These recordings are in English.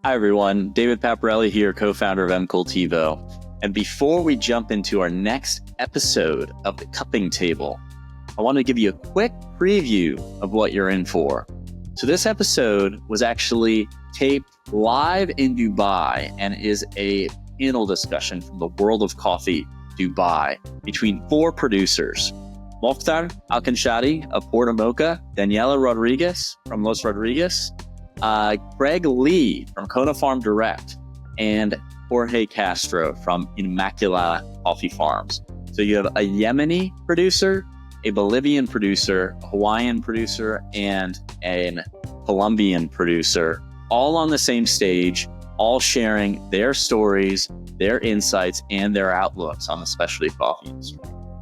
Hi everyone, David Paparelli here, co-founder of M-Cultivo. And before we jump into our next episode of the Cupping Table, I want to give you a quick preview of what you're in for. So this episode was actually taped live in Dubai and is a panel discussion from the world of coffee, Dubai, between four producers. Mokhtar Alkhanshali of Porta Mocha, Daniela Rodriguez from Los Rodriguez, Kraig Lee from Kona Farm Direct, and Jorge Castro from Inmaculada Coffee Farms. So you have a Yemeni producer, a Bolivian producer, a Hawaiian producer, and a Colombian producer, all on the same stage, all sharing their stories, their insights, and their outlooks on the specialty coffee industry.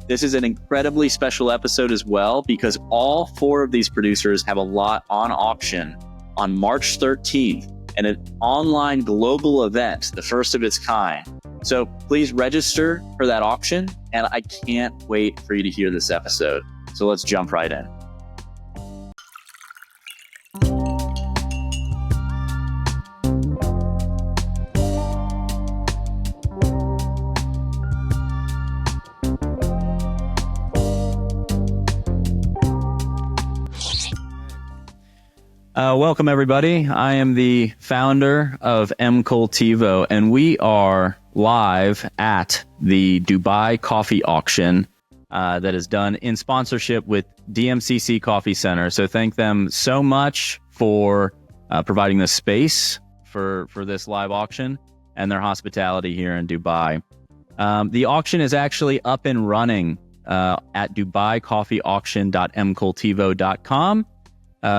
This is an incredibly special episode as well because all four of these producers have a lot on auction on March 13th, and an online global event, the first of its kind. So please register for that auction, and I can't wait for you to hear this episode. So let's jump right in. Welcome, everybody. I am the founder of M-Cultivo, and we are live at the Dubai Coffee Auction that is done in sponsorship with DMCC Coffee Center. So thank them so much for providing the space for this live auction and their hospitality here in Dubai. The auction is actually up and running at dubaicoffeeauction.mcultivo.com.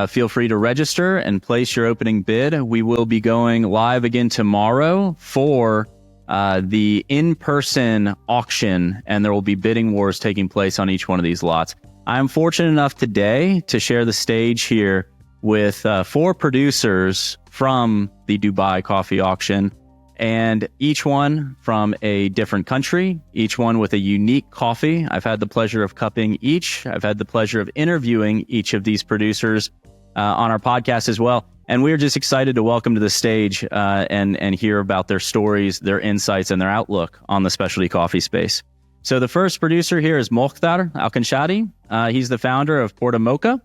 Feel free to register and place your opening bid. We will be going live again tomorrow for the in-person auction, and there will be bidding wars taking place on each one of these lots. I'm fortunate enough today to share the stage here with four producers from the Dubai Coffee Auction, and each one from a different country, each one with a unique coffee. I've had the pleasure of cupping each. I've had the pleasure of interviewing each of these producers on our podcast as well. And we're just excited to welcome to the stage and hear about their stories, their insights, and their outlook on the specialty coffee space. So the first producer here is Mokhtar Alkhanshali. He's the founder of Porta Mocha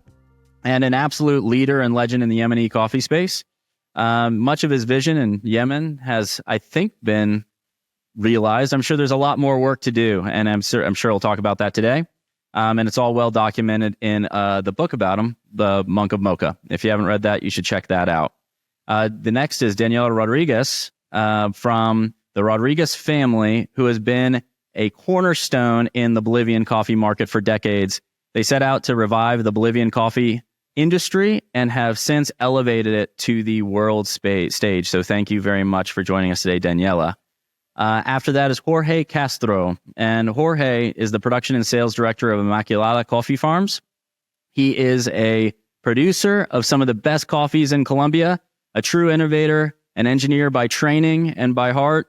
and an absolute leader and legend in the Yemeni coffee space. Much of his vision in Yemen has, I think, been realized. I'm sure there's a lot more work to do, and I'm sure he'll talk about that today. And it's all well documented in the book about him, The Monk of Mocha. If you haven't read that, you should check that out. The next is Daniela Rodriguez from the Rodriguez family, who has been a cornerstone in the Bolivian coffee market for decades. They set out to revive the Bolivian coffee industry and have since elevated it to the world stage. So thank you very much for joining us today, Daniela. After that is Jorge Castro, and Jorge is the production and sales director of Inmaculada Coffee Farms. He is a producer of some of the best coffees in Colombia, a true innovator, an engineer by training and by heart,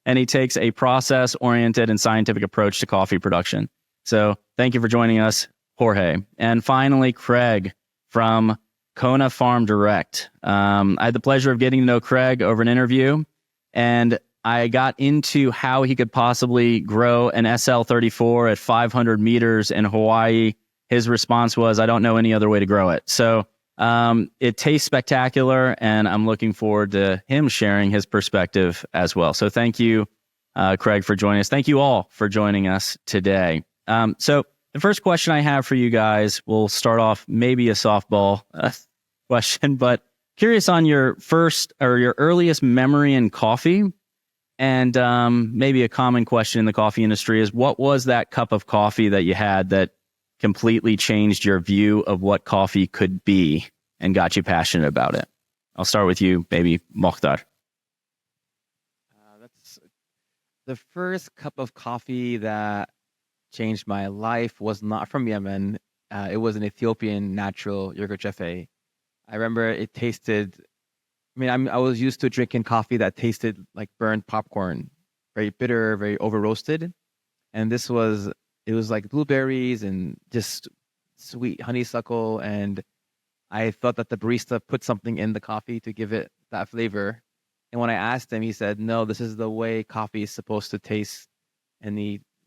and he takes a process-oriented and scientific approach to coffee production. So thank you for joining us, Jorge. And finally, Kraig from Kona Farm Direct. I had the pleasure of getting to know Kraig over an interview, and I got into how he could possibly grow an SL34 at 500 meters in Hawaii. His response was, I don't know any other way to grow it. So it tastes spectacular, and I'm looking forward to him sharing his perspective as well. So thank you, Kraig, for joining us. Thank you all for joining us today. So the first question I have for you guys, we'll start off maybe a softball question, but curious on your first or your earliest memory in coffee. And maybe a common question in the coffee industry is, what was that cup of coffee that you had that completely changed your view of what coffee could be and got you passionate about it? I'll start with you, maybe Mokhtar. That's the first cup of coffee that changed my life was not from Yemen. It was an Ethiopian natural yogurt. I remember it tasted, I was used to drinking coffee that tasted like burnt popcorn, very bitter, very over roasted. And it was like blueberries and just sweet honeysuckle. And I thought that the barista put something in the coffee to give it that flavor. And when I asked him, he said, no, this is the way coffee is supposed to taste. And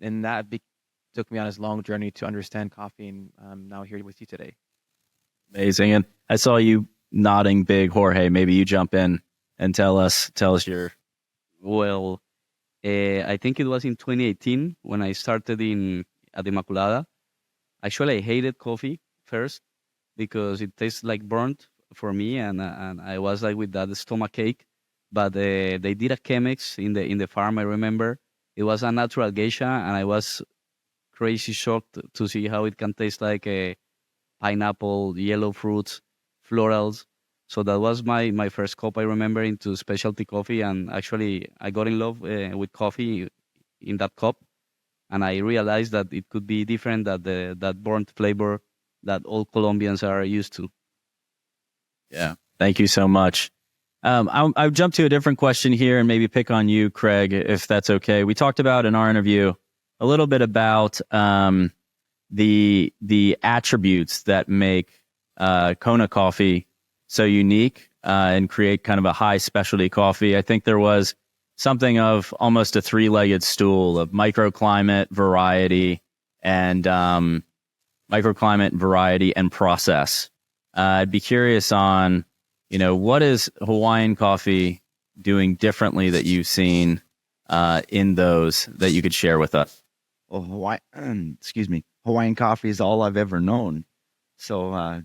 that took me on his long journey to understand coffee. And I'm now here with you today. Amazing. And I saw you nodding big, Jorge. Maybe you jump in and tell us your. Well, I think it was in 2018 when I started at Inmaculada. Actually, I hated coffee first because it tastes like burnt for me, and I was like with that stomach ache. But they did a chemix in the farm. I remember it was a natural geisha, and I was crazy shocked to see how it can taste like a pineapple, yellow fruits, florals. So that was my first cup, I remember, into specialty coffee. And actually, I got in love with coffee in that cup. And I realized that it could be different than that burnt flavor that all Colombians are used to. Yeah. Thank you so much. I'll jump to a different question here and maybe pick on you, Kraig, if that's okay. We talked about in our interview a little bit about the attributes that make Kona coffee so unique and create kind of a high specialty coffee. I think there was something of almost a three-legged stool of microclimate, variety, and process. I'd be curious on, what is Hawaiian coffee doing differently that you've seen in those that you could share with us? Well, Hawaiian coffee is all I've ever known. So I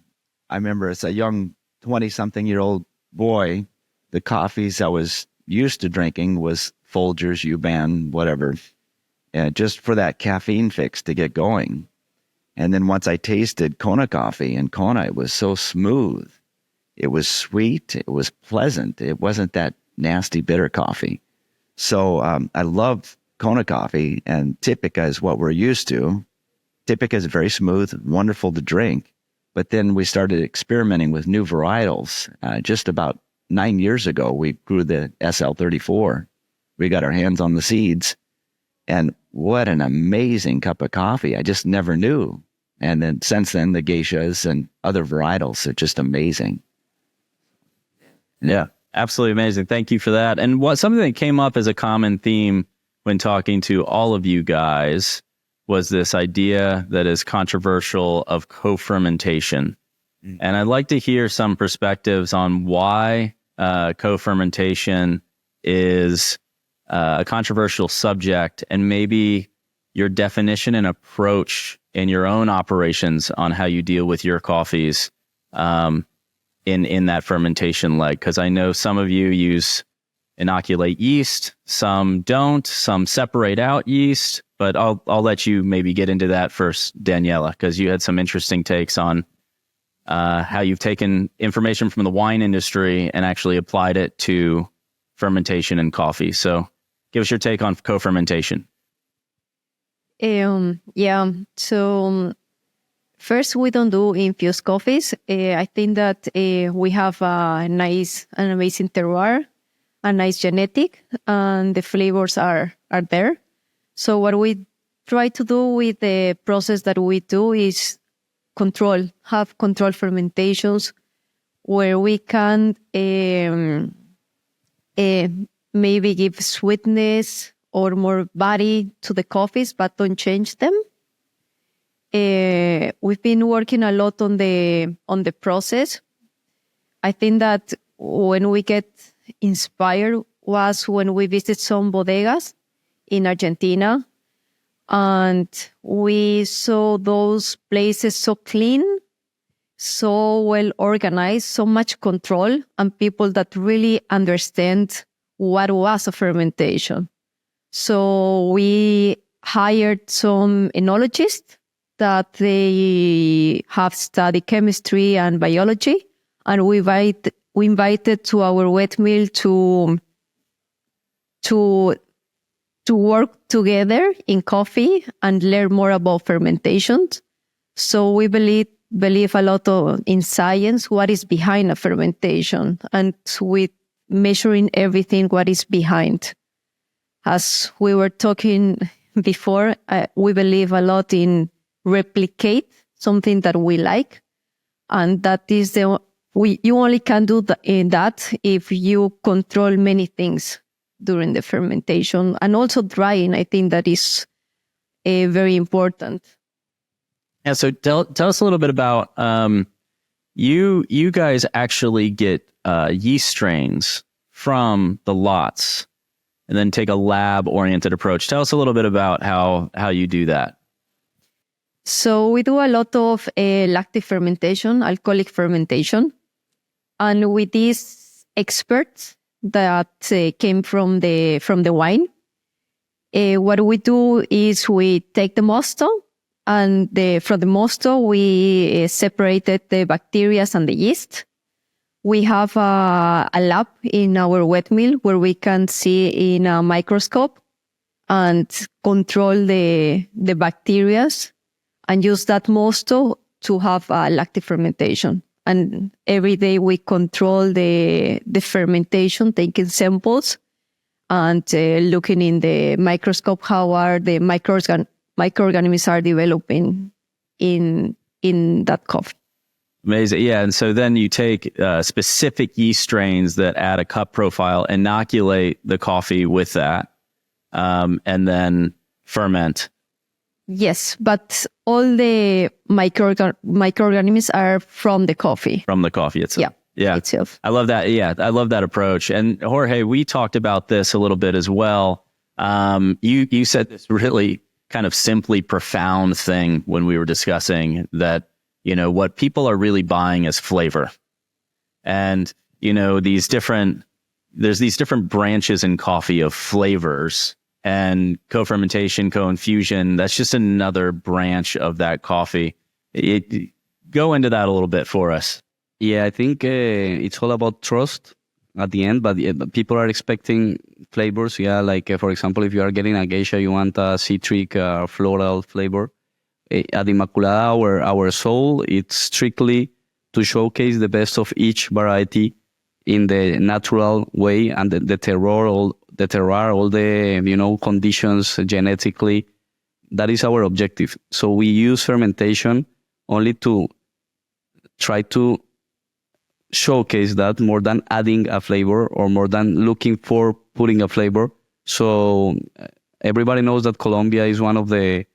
remember as a young 20-something-year-old boy, the coffees I was used to drinking was Folgers, Yuban, whatever, just for that caffeine fix to get going. And then once I tasted Kona coffee, and Kona, it was so smooth. It was sweet. It was pleasant. It wasn't that nasty, bitter coffee. So I love Kona coffee, and Typica is what we're used to. Typica is very smooth, wonderful to drink. But then we started experimenting with new varietals. Just about 9 years ago, we grew the SL34. We got our hands on the seeds. And what an amazing cup of coffee. I just never knew. And then since then, the geishas and other varietals are just amazing. Yeah, absolutely amazing. Thank you for that. And something that came up as a common theme when talking to all of you guys was this idea that is controversial of co-fermentation. Mm. And I'd like to hear some perspectives on why co-fermentation is a controversial subject, and maybe your definition and approach in your own operations on how you deal with your coffees in that fermentation leg. Because I know some of you inoculate yeast, some don't, some separate out yeast, but I'll let you maybe get into that first, Daniela, because you had some interesting takes on how you've taken information from the wine industry and actually applied it to fermentation and coffee. So give us your take on co-fermentation. So first, we don't do infused coffees. I think that we have an amazing terroir, a nice genetic, and the flavors are there. So what we try to do with the process that we do is have control fermentations where we can maybe give sweetness or more body to the coffees, but don't change them. We've been working a lot on the process. I think that when we get inspired was when we visit some bodegas in Argentina, and we saw those places so clean, so well organized, so much control, and people that really understand what was a fermentation. So we hired some enologists that they have studied chemistry and biology, and we invited to our wet mill to work together in coffee and learn more about fermentations. So we believe a lot in science, what is behind a fermentation, and with measuring everything what is behind. As we were talking before, we believe a lot in replicate something that we like, and that is you only can do that if you control many things during the fermentation, and also drying. I think that is very important. Yeah. So tell us a little bit about you guys actually get yeast strains from the lots and then take a lab oriented approach. Tell us a little bit about how you do that. So we do a lot of lactic fermentation, alcoholic fermentation, and with these experts that came from the wine, what we do is we take the mosto, and from the mosto we separated the bacteria and the yeast. We have a lab in our wet mill where we can see in a microscope and control the bacteria, and use that mosto to have a lactic fermentation. And every day we control the fermentation, taking samples and looking in the microscope how are the microorganisms are developing in that coffee. Amazing. Yeah. And so then you take specific yeast strains that add a cup profile, inoculate the coffee with that, and then ferment. Yes, but all the microorganisms are from the coffee. From the coffee itself. Yeah. Itself. I love that. Yeah, I love that approach. And Jorge, we talked about this a little bit as well. You said this really kind of simply profound thing when we were discussing that, what people are really buying is flavor. And, there's these different branches in coffee of flavors. And co-fermentation, co-infusion, that's just another branch of that coffee. Go into that a little bit for us. Yeah, I think it's all about trust at the end, but people are expecting flavors. Yeah, like for example, if you are getting a geisha, you want a citric, floral flavor. At Inmaculada, our soul, it's strictly to showcase the best of each variety in the natural way, and the terroir, all the conditions genetically. That is our objective. So we use fermentation only to try to showcase that more than adding a flavor or more than looking for putting a flavor. So everybody knows that Colombia is one of the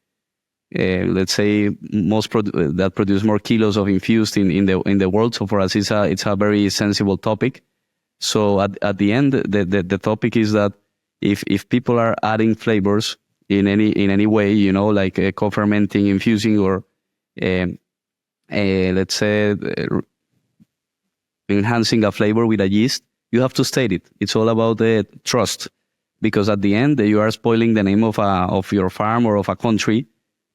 let's say that produce more kilos of infused in the world. So for us, it's a very sensible topic. So at the end, the topic is that if people are adding flavors in any way, like co-fermenting, infusing, or let's say enhancing a flavor with a yeast, you have to state it. It's all about the trust, because at the end you are spoiling the name of your farm or of a country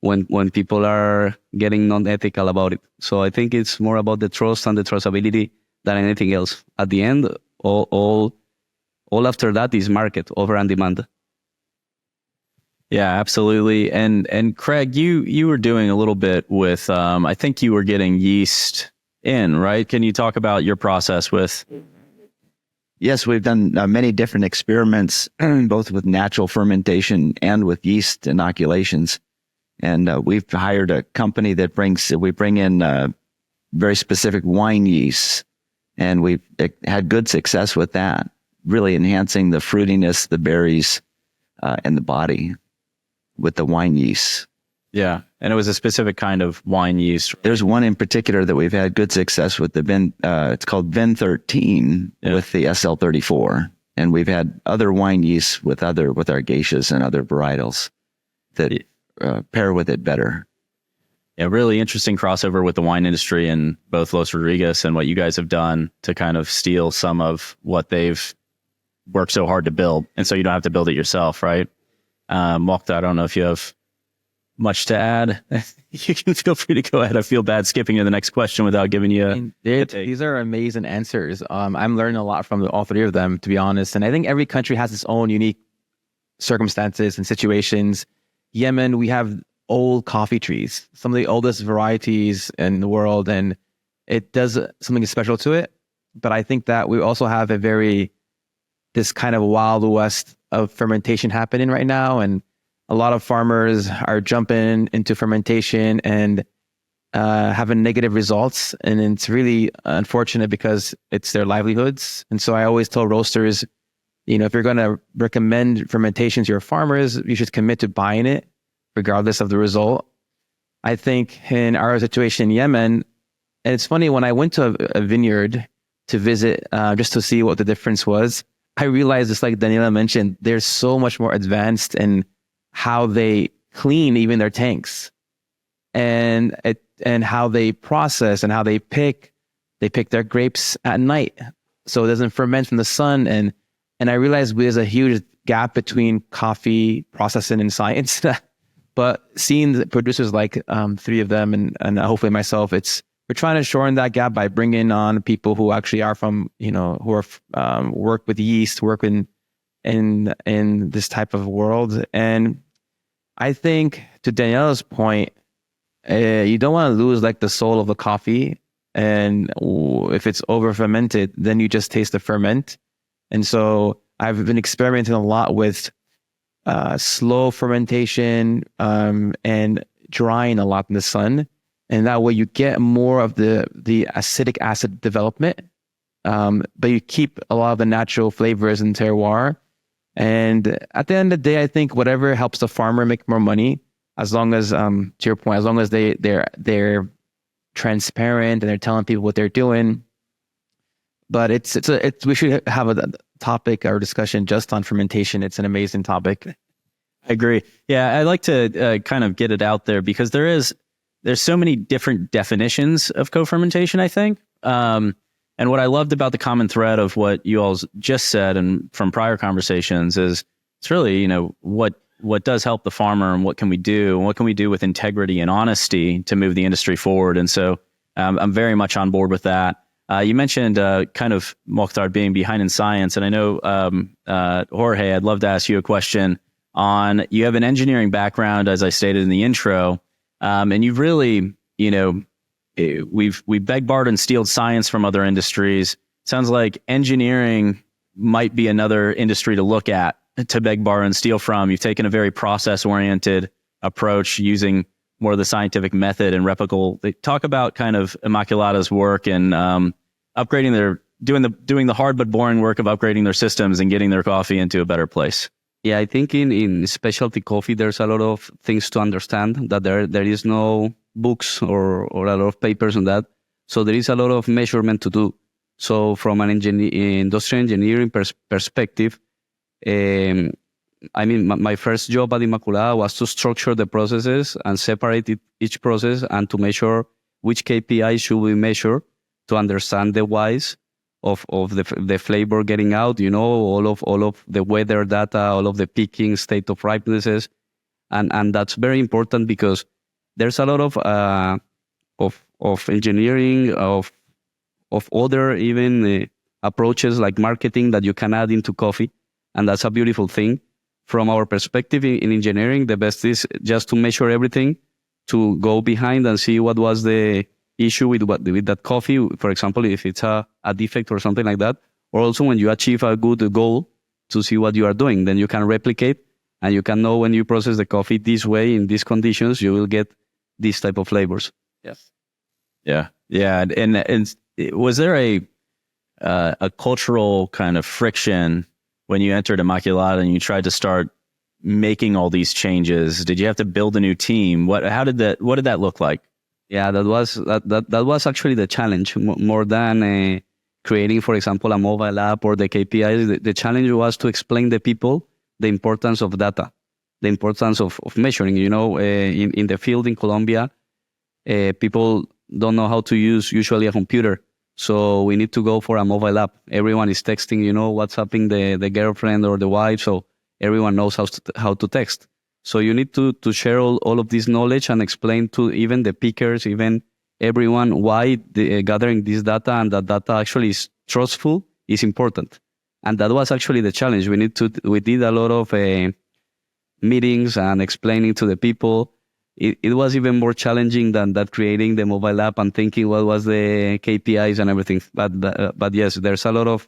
when people are getting non-ethical about it. So I think it's more about the trust and the traceability than anything else. At the end, all after that is market, offer and demand. Yeah, absolutely. And Kraig, you were doing a little bit with, I think you were getting yeast in, right? Can you talk about your process with? Yes, we've done many different experiments, both with natural fermentation and with yeast inoculations. And we've hired a company that we bring in very specific wine yeasts, and we've had good success with that, really enhancing the fruitiness, the berries, and the body with the wine yeast. Yeah. And it was a specific kind of wine yeast. There's one in particular that we've had good success with, it's called Vin 13 with the SL34. And we've had other wine yeasts with our geishas and other varietals that pair with it better. Yeah, really interesting crossover with the wine industry and both Los Rodriguez and what you guys have done to kind of steal some of what they've worked so hard to build. And so you don't have to build it yourself, right? Mokhtar, I don't know if you have much to add. You can feel free to go ahead. I feel bad skipping to the next question without giving you these are amazing answers. I'm learning a lot from all three of them, to be honest. And I think every country has its own unique circumstances and situations. Yemen, we have old coffee trees, some of the oldest varieties in the world, and it does something special to it. But I think that we also have this kind of wild west of fermentation happening right now. And a lot of farmers are jumping into fermentation, and having negative results, and it's really unfortunate because it's their livelihoods. And so I always tell roasters, if you're going to recommend fermentation to your farmers, you should commit to buying it regardless of the result. I think in our situation in Yemen, and it's funny, when I went to a vineyard to visit just to see what the difference was, I realized, just like Daniela mentioned, they're so much more advanced in how they clean even their tanks, and how they process and how they pick their grapes at night so it doesn't ferment from the sun. And I realized there's a huge gap between coffee processing and science. But seeing the producers like three of them and hopefully myself, we're trying to shorten that gap by bringing on people who actually are from, who are work with yeast, work in this type of world. And I think, to Daniela's point, you don't want to lose like the soul of the coffee. And if it's over fermented, then you just taste the ferment. And so I've been experimenting a lot with slow fermentation and drying a lot in the sun. And that way you get more of the acidic acid development, but you keep a lot of the natural flavors and terroir. And at the end of the day, I think whatever helps the farmer make more money, as long as, to your point, as long as they're transparent and they're telling people what they're doing. But we should have a topic or discussion just on fermentation. It's an amazing topic. I agree. Yeah, I like to kind of get it out there because there's so many different definitions of co-fermentation, I think. And what I loved about the common thread of what you all just said and from prior conversations is it's really, what does help the farmer and what can we do? And what can we do with integrity and honesty to move the industry forward? And so I'm very much on board with that. You mentioned kind of Mokhtar being behind in science. And I know, Jorge, I'd love to ask you a question on, you have an engineering background, as I stated in the intro. And you've really, we've begged, borrowed, and stealed science from other industries. Sounds like engineering might be another industry to look at, to beg, borrow, and steal from. You've taken a very process-oriented approach using more of the scientific method and replicable. They talk about kind of Immaculada's work and upgrading doing the hard but boring work of upgrading their systems and getting their coffee into a better place. Yeah, I think in specialty coffee, there's a lot of things to understand, that there is no books or a lot of papers on that. So there is a lot of measurement to do. So from an industrial engineering perspective, my first job at Inmaculada was to structure the processes and separate each process and to measure which KPIs should we measure to understand the whys of the flavor getting out, all of the weather data, all of the picking, state of ripenesses. And that's very important because there's a lot of engineering, of other even approaches like marketing that you can add into coffee. And that's a beautiful thing. From our perspective in engineering, the best is just to measure everything, to go behind and see what was the issue with that coffee. For example, if it's a defect or something like that, or also when you achieve a good goal, to see what you are doing. Then you can replicate and you can know when you process the coffee this way, in these conditions, you will get these type of flavors. Yes. Yeah. Yeah. And was there a cultural kind of friction when you entered Immaculada and you tried to start making all these changes? Did you have to build a new team? What did that look like? Yeah, that was actually the challenge more than creating, for example, a mobile app or the KPIs. The challenge was to explain to people the importance of data, the importance of measuring. In the field in Colombia, people don't know how to use usually a computer. So we need to go for a mobile app. Everyone is texting, WhatsApping the girlfriend or the wife. So everyone knows how to text. So you need to share all of this knowledge and explain to even the pickers, even everyone, why gathering this data and that data actually is trustful is important. And that was actually the challenge. We did a lot of meetings and explaining to the people. It was even more challenging than that, creating the mobile app and thinking what was the KPIs and everything. But yes, there's a lot of,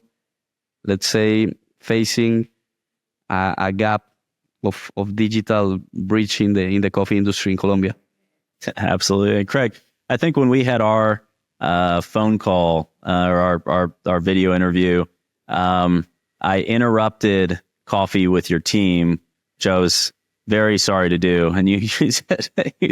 let's say, facing a gap of digital breach in the coffee industry in Colombia. Absolutely. And Kraig, I think when we had our phone call or our video interview, I interrupted coffee with your team, which I was very sorry to do. And you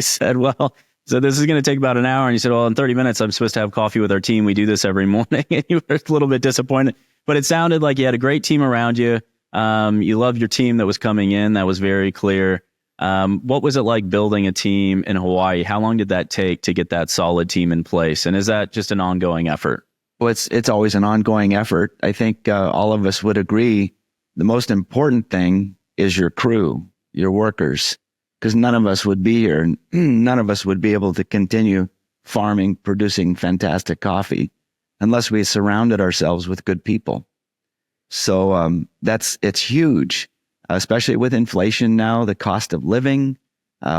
said, well, so this is going to take about an hour. And you said, well, in 30 minutes, I'm supposed to have coffee with our team. We do this every morning. And you were a little bit disappointed, but it sounded like you had a great team around you. You loved your team that was coming in. That was very clear. What was it like building a team in Hawaii? How long did that take to get that solid team in place? And is that just an ongoing effort? Well, it's always an ongoing effort. I think all of us would agree the most important thing is your crew, your workers, because none of us would be here. None of us would be able to continue farming, producing fantastic coffee unless we surrounded ourselves with good people. So it's huge, especially with inflation now, the cost of living.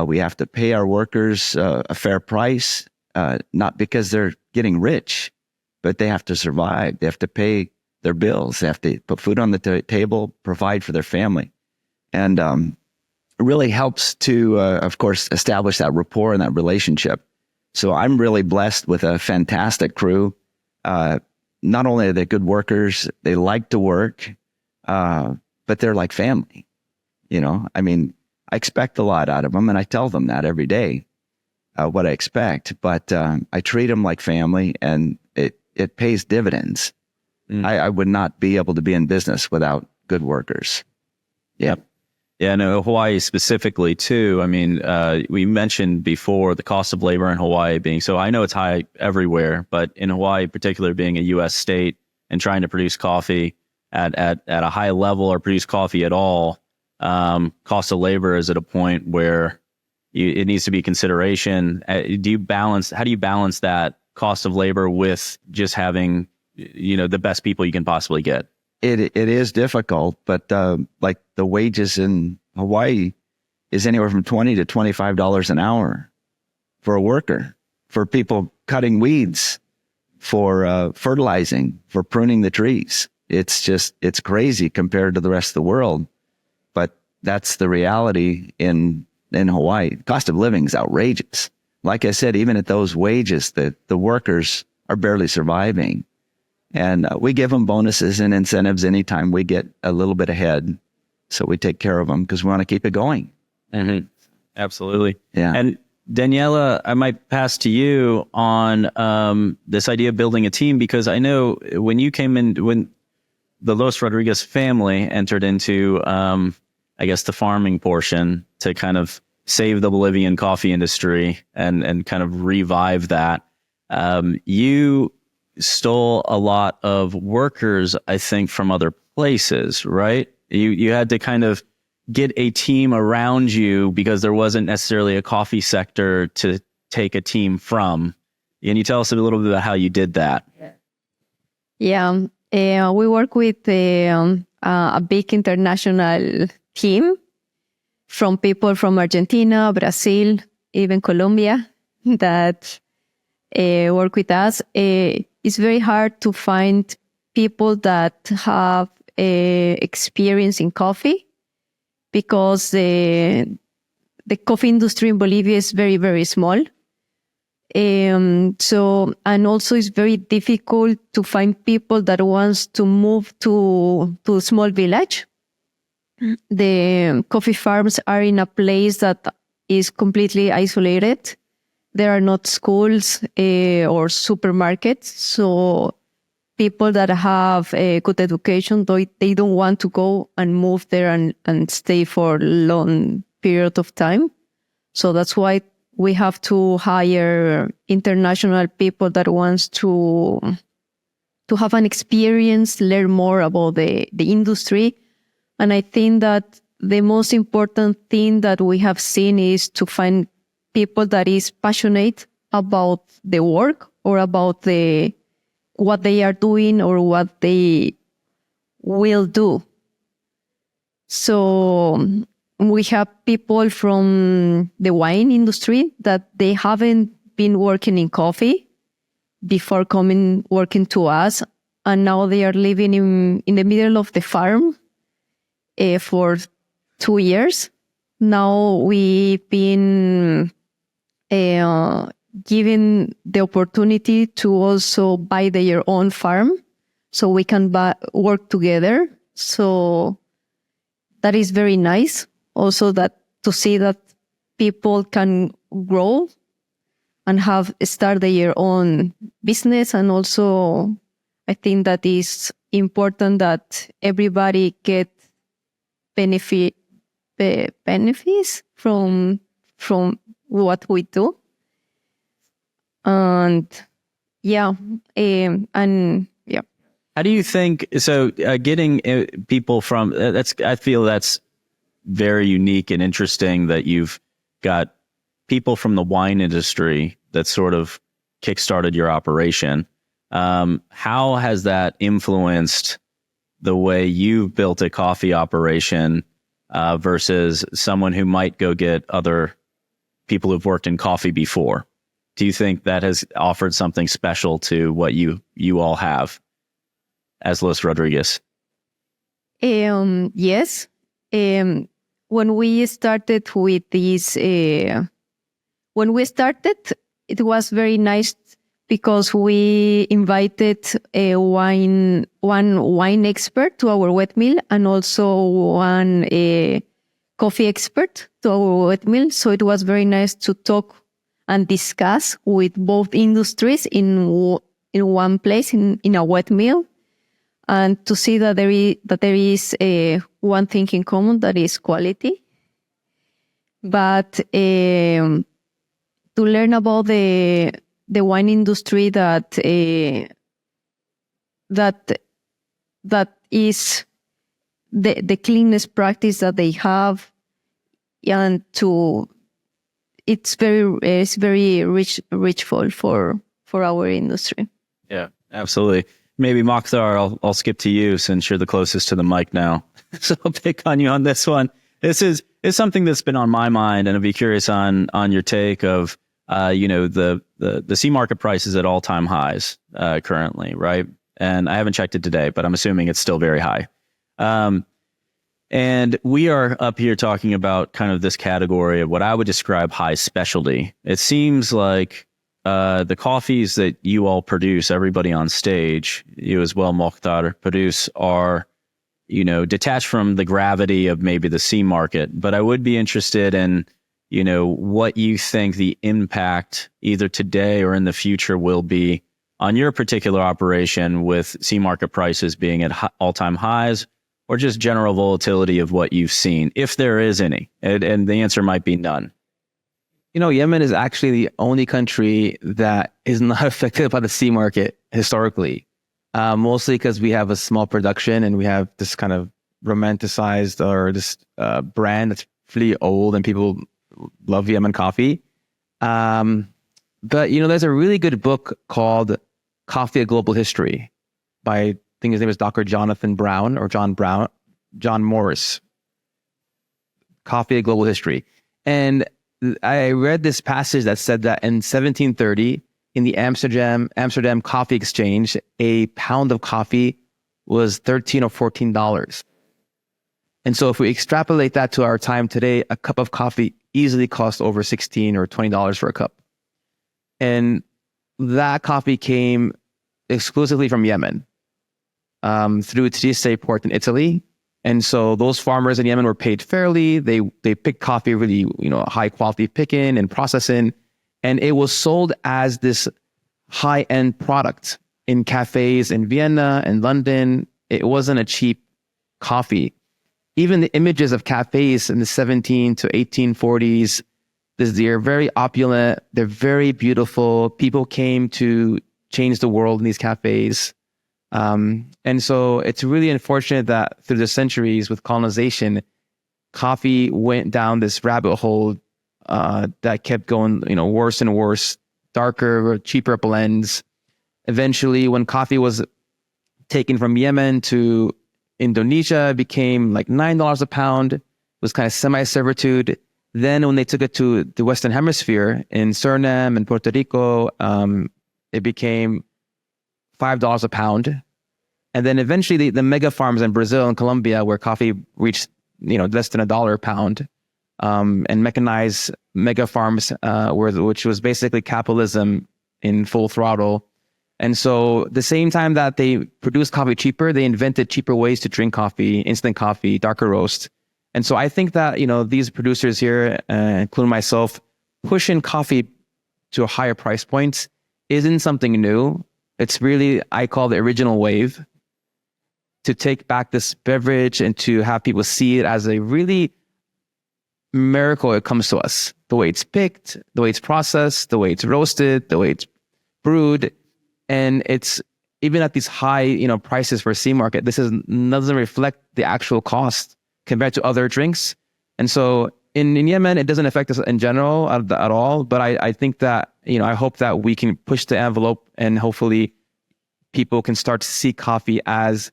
We have to pay our workers a fair price, not because they're getting rich, but they have to survive. They have to pay their bills. They have to put food on the table, provide for their family. And it really helps to, of course, establish that rapport and that relationship. So I'm really blessed with a fantastic crew. Not only are they good workers, they like to work, but they're like family. You know, I mean, I expect a lot out of them, and I tell them that every day, what I expect. But I treat them like family, and it pays dividends. I would not be able to be in business without good workers. Yeah. Yeah, no, Hawaii specifically too. I mean, we mentioned before the cost of labor in Hawaii being, so I know it's high everywhere, but in Hawaii, particularly being a U.S. state and trying to produce coffee at a high level or produce coffee at all, cost of labor is at a point where it needs to be consideration. How do you balance that cost of labor with just having, the best people you can possibly get? It is difficult, but like the wages in Hawaii is anywhere from $20 to $25 an hour for a worker, for people cutting weeds, for fertilizing, for pruning the trees. It's crazy compared to the rest of the world, but that's the reality in Hawaii. Cost of living is outrageous. Like I said, even at those wages, the workers are barely surviving. And we give them bonuses and incentives anytime we get a little bit ahead. So we take care of them because we want to keep it going. Mm-hmm. Absolutely. Yeah. And Daniela, I might pass to you on this idea of building a team, because I know when you came in, when the Los Rodriguez family entered into, I guess, the farming portion to kind of save the Bolivian coffee industry and kind of revive that, you stole a lot of workers, I think, from other places, right? You had to kind of get a team around you because there wasn't necessarily a coffee sector to take a team from. Can you tell us a little bit about how you did that? Yeah, we work with a big international team from people from Argentina, Brazil, even Colombia that work with us. It's very hard to find people that have experience in coffee because the coffee industry in Bolivia is very, very small. And also it's very difficult to find people that wants to move to a small village. The coffee farms are in a place that is completely isolated. There are not schools or supermarkets. So people that have a good education, they don't want to go and move there and stay for a long period of time. So that's why we have to hire international people that wants to have an experience, learn more about the industry. And I think that the most important thing that we have seen is to find people that is passionate about the work or about what they are doing or what they will do. So we have people from the wine industry that they haven't been working in coffee before working to us, and now they are living in the middle of the farm for 2 years. Now we've been given the opportunity to also buy their own farm, so we can work together. So that is very nice. Also, that to see that people can grow and start their own business, and also I think that is important that everybody get benefits from what we do. And yeah. How do you think, so getting people from, I feel that's very unique and interesting that you've got people from the wine industry that sort of kickstarted your operation. How has that influenced the way you've built a coffee operation versus someone who might go get other people who've worked in coffee before? Do you think that has offered something special to what you all have as Los Rodriguez? Yes. When we started with this, it was very nice because we invited one wine expert to our wet mill, and also one coffee expert to our wet mill. So it was very nice to talk and discuss with both industries in one place, in a wet mill, and to see that there is one thing in common, that is quality. But to learn about the wine industry that is the cleanest practice that they have, and it's very richful for our industry. Yeah, absolutely. Maybe Mokhtar, I'll skip to you since you're the closest to the mic now. So I'll pick on you on this one. This is something that's been on my mind, and I'd be curious on your take of the C market price is at all-time highs currently, right? And I haven't checked it today, but I'm assuming it's still very high. And we are up here talking about kind of this category of what I would describe high specialty. It seems like the coffees that you all produce, everybody on stage, you as well, Mokhtar, produce are, detached from the gravity of maybe the C market. But I would be interested in, what you think the impact either today or in the future will be on your particular operation with C market prices being at all-time highs, or just general volatility of what you've seen, if there is any. And the answer might be none. Yemen is actually the only country that is not affected by the C market historically, mostly because we have a small production and we have this kind of romanticized, or this brand that's really old and people love Yemen coffee. But, there's a really good book called Coffee: A Global History by, I think his name is Dr. Jonathan Brown, or John Morris. Coffee: A Global History. And I read this passage that said that in 1730, in the Amsterdam Coffee Exchange, a pound of coffee was $13 or $14. And so if we extrapolate that to our time today, a cup of coffee easily costs over $16 or $20 for a cup. And that coffee came exclusively from Yemen, through Trieste port in Italy. And so those farmers in Yemen were paid fairly. They picked coffee really, high quality picking and processing, and it was sold as this high-end product in cafes in Vienna and London. It wasn't a cheap coffee. Even the images of cafes in the 17 to 1840s, they're very opulent. They're very beautiful. People came to change the world in these cafes. And so it's really unfortunate that through the centuries with colonization, coffee went down this rabbit hole that kept going, worse and worse, darker, cheaper blends. Eventually, when coffee was taken from Yemen to Indonesia, it became like $9 a pound. It was kind of semi-servitude. Then when they took it to the Western Hemisphere in Suriname and Puerto Rico, it became $5 a pound. And then eventually the mega farms in Brazil and Colombia, where coffee reached, less than $1 a pound, and mechanize mega farms, which was basically capitalism in full throttle. And so the same time that they produced coffee cheaper, they invented cheaper ways to drink coffee, instant coffee, darker roast. And so I think that, these producers here, including myself, pushing coffee to a higher price point isn't something new. It's really, I call the original wave, to take back this beverage and to have people see it as a really miracle. It comes to us, the way it's picked, the way it's processed, the way it's roasted, the way it's brewed. And it's even at these high, prices for sea market, doesn't reflect the actual cost compared to other drinks. And so in Yemen, it doesn't affect us in general at all. But I think that, I hope that we can push the envelope and hopefully people can start to see coffee as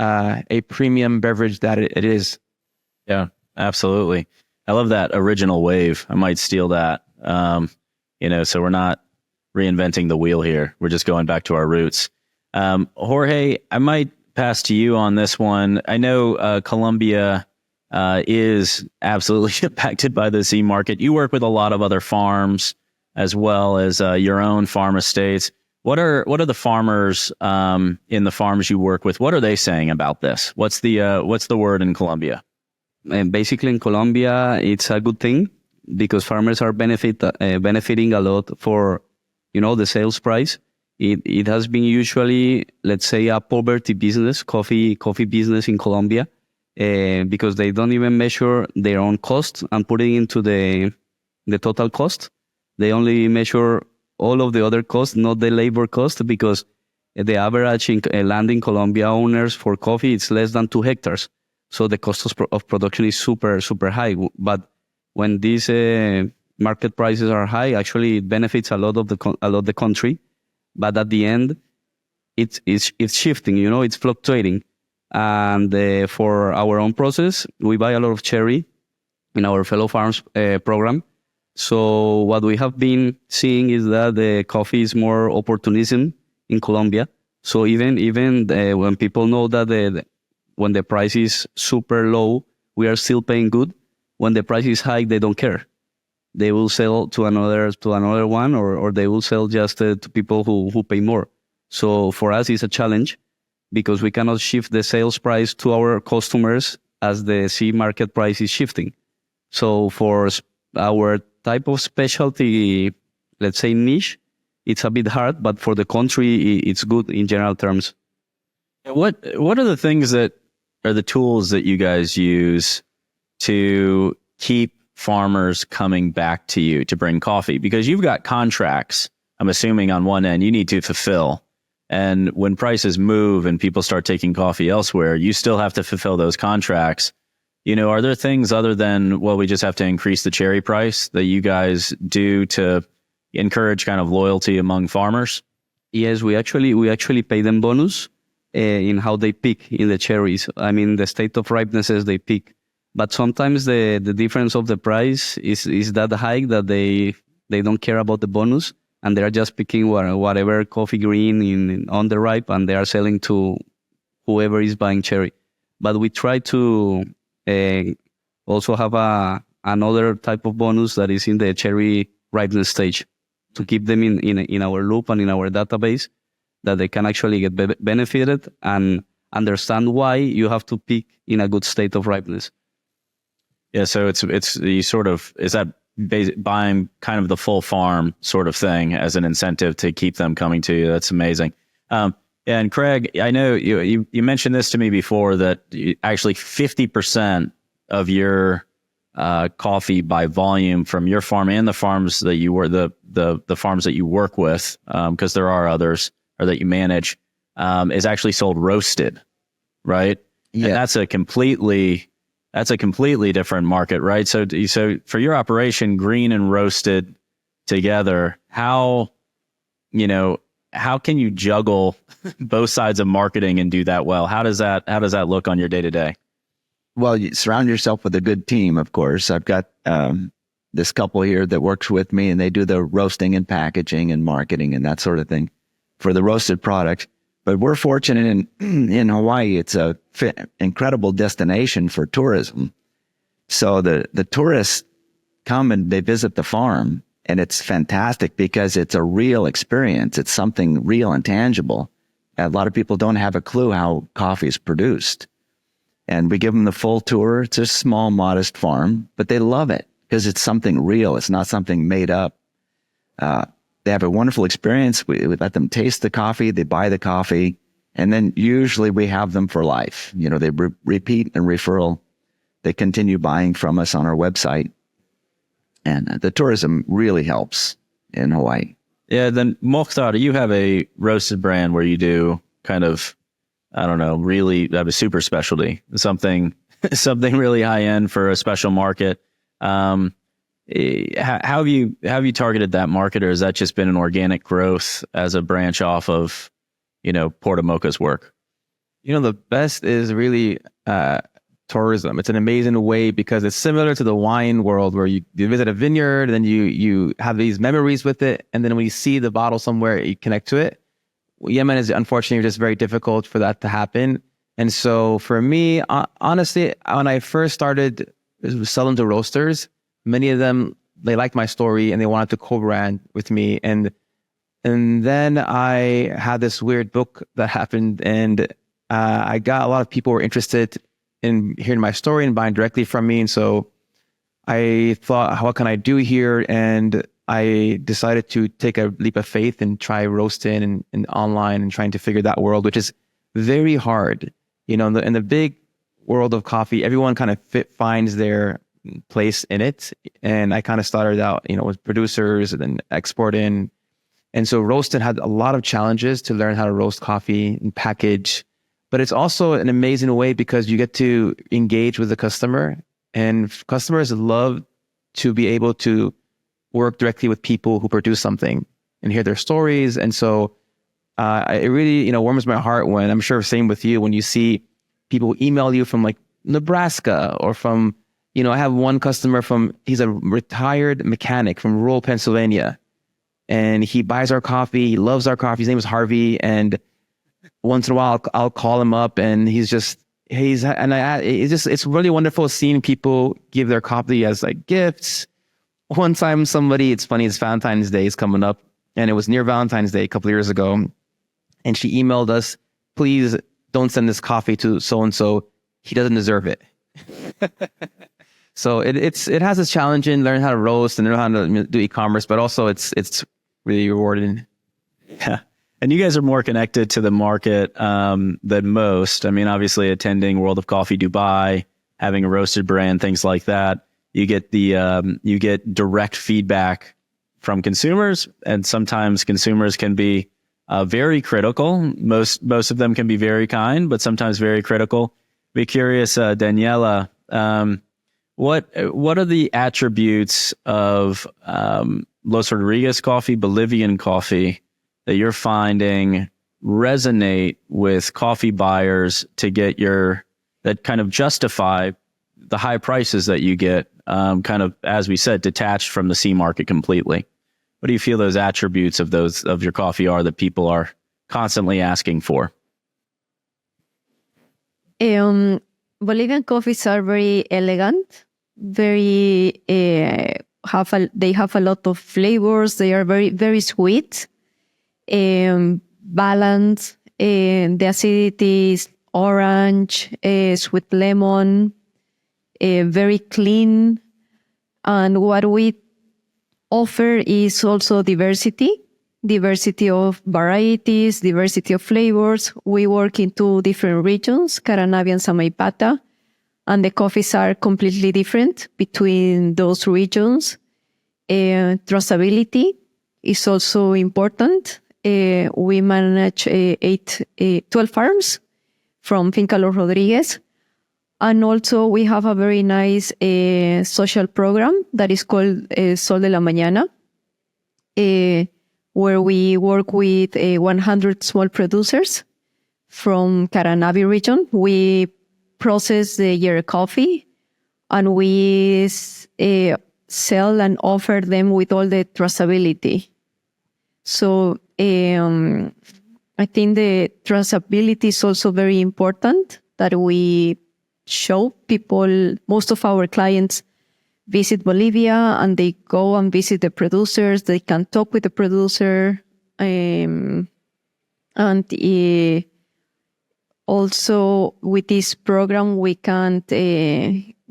a premium beverage that it is. Yeah, absolutely. I love that original wave. I might steal that. So we're not reinventing the wheel here. We're just going back to our roots. Jorge, I might pass to you on this one. I know Colombia is absolutely impacted by the sea market. You work with a lot of other farms as well as your own farm estates. What are the farmers in the farms you work with? What are they saying about this? What's the word in Colombia? And basically, in Colombia, it's a good thing because farmers are benefiting a lot for the sales price. It has been usually, let's say, a poverty business, coffee business in Colombia, because they don't even measure their own cost and put it into the total cost. They only measure all of the other costs, not the labor cost, because the average land in Colombia owners for coffee, it's less than 2 hectares. So the cost of production is super, super high. But when these market prices are high, actually it benefits a lot of the country. But at the end, it's shifting, it's fluctuating. And for our own process, we buy a lot of cherry in our Fellow Farms program. So what we have been seeing is that the coffee is more opportunism in Colombia. So even when people know that when the price is super low, we are still paying good. When the price is high, they don't care. They will sell to another one, or they will sell just to people who pay more. So for us, it's a challenge because we cannot shift the sales price to our customers as the sea market price is shifting. So for our type of specialty, let's say niche, it's a bit hard, but for the country, it's good in general terms. What are the things that are the tools that you guys use to keep farmers coming back to you to bring coffee? Because you've got contracts, I'm assuming on one end you need to fulfill. And when prices move and people start taking coffee elsewhere, you still have to fulfill those contracts. Are there things other than, we just have to increase the cherry price that you guys do to encourage kind of loyalty among farmers? Yes, we actually pay them bonus in how they pick in the cherries. I mean, the state of ripenesses they pick. But sometimes the difference of the price is that high that they don't care about the bonus, and they are just picking whatever coffee green on the ripe, and they are selling to whoever is buying cherry. But we try to also have another type of bonus that is in the cherry ripeness stage to keep them in our loop and in our database, that they can actually get benefited and understand why you have to pick in a good state of ripeness. Yeah, so it's you sort of, is that buying kind of the full farm sort of thing as an incentive to keep them coming to you? That's amazing. And Kraig, I know you mentioned this to me before, that actually 50% of your coffee by volume from your farm and the farms that you were the farms that you work with, because there are others, or that you manage, is actually sold roasted, right? Yeah, and that's a completely different market, right? So for your operation, green and roasted together, how can you juggle both sides of marketing and do that well? How does that look on your day to day? Well, you surround yourself with a good team, of course. I've got this couple here that works with me, and they do the roasting and packaging and marketing and that sort of thing for the roasted product. But we're fortunate in Hawaii. It's a incredible destination for tourism. So the tourists come and they visit the farm, and it's fantastic because it's a real experience. It's something real and tangible. A lot of people don't have a clue how coffee is produced. And we give them the full tour. It's a small, modest farm, but they love it because it's something real. It's not something made up. They have a wonderful experience. We let them taste the coffee. They buy the coffee. And then usually we have them for life. You know, they repeat and referral. They continue buying from us on our website. And the tourism really helps in Hawaii. Yeah, then Mokhtar, you have a roasted brand where you do kind of, I don't know, really have a super specialty, something really high end for a special market. How have you targeted that market, or has that just been an organic growth as a branch off of, Porto Mocha's work? The best is really tourism. It's an amazing way because it's similar to the wine world where you visit a vineyard and then you have these memories with it. And then when you see the bottle somewhere, you connect to it. Yemen is unfortunately just very difficult for that to happen. And so for me, honestly, when I first started selling to roasters, many of them, they liked my story and they wanted to co-brand with me. And then I had this weird book that happened, and I got a lot of people who were interested in hearing my story and buying directly from me. And so I thought, what can I do here? And I decided to take a leap of faith and try roasting and online and trying to figure that world, which is very hard. In the big world of coffee, everyone kind of finds their place in it. And I kind of started out, with producers and then exporting. And so roasting had a lot of challenges to learn how to roast coffee and package. But it's also an amazing way because you get to engage with the customer, and customers love to be able to work directly with people who produce something and hear their stories. And so it really, warms my heart when, I'm sure same with you, when you see people email you from like Nebraska or from, I have one customer he's a retired mechanic from rural Pennsylvania, and he buys our coffee. He loves our coffee. His name is Harvey. And once in a while, I'll call him up, and it's really wonderful seeing people give their coffee as like gifts. One time it's funny, it's Valentine's Day is coming up, and it was near Valentine's Day a couple of years ago. And she emailed us, please don't send this coffee to so-and-so. He doesn't deserve it. So it has its challenge in learning how to roast and learn how to do e-commerce, but also it's really rewarding. Yeah. And you guys are more connected to the market than most. I mean, obviously attending World of Coffee Dubai, having a roasted brand, things like that. You get you get direct feedback from consumers, and sometimes consumers can be very critical. Most of them can be very kind, but sometimes very critical. Be curious, Daniela, what are the attributes of Los Rodriguez coffee, Bolivian coffee, that you're finding resonate with coffee buyers to get that kind of justify the high prices that you get, kind of, as we said, detached from the C market completely? What do you feel those attributes of your coffee are that people are constantly asking for? Bolivian coffees are very elegant, very they have a lot of flavors. They are very, very sweet. Balanced. The acidity is orange, sweet lemon, very clean. And what we offer is also diversity of varieties, diversity of flavors. We work in 2 different regions, Caranavi and Samaipata, and the coffees are completely different between those regions. Traceability is also important. We manage 12 farms from Finca Los Rodriguez. And also we have a very nice social program that is called Sol de la Mañana, where we work with 100 small producers from Caranavi region. We process their coffee, and we sell and offer them with all the traceability. So I think the traceability is also very important, that we show people. Most of our clients visit Bolivia and they go and visit the producers. They can talk with the producer. Also with this program, we can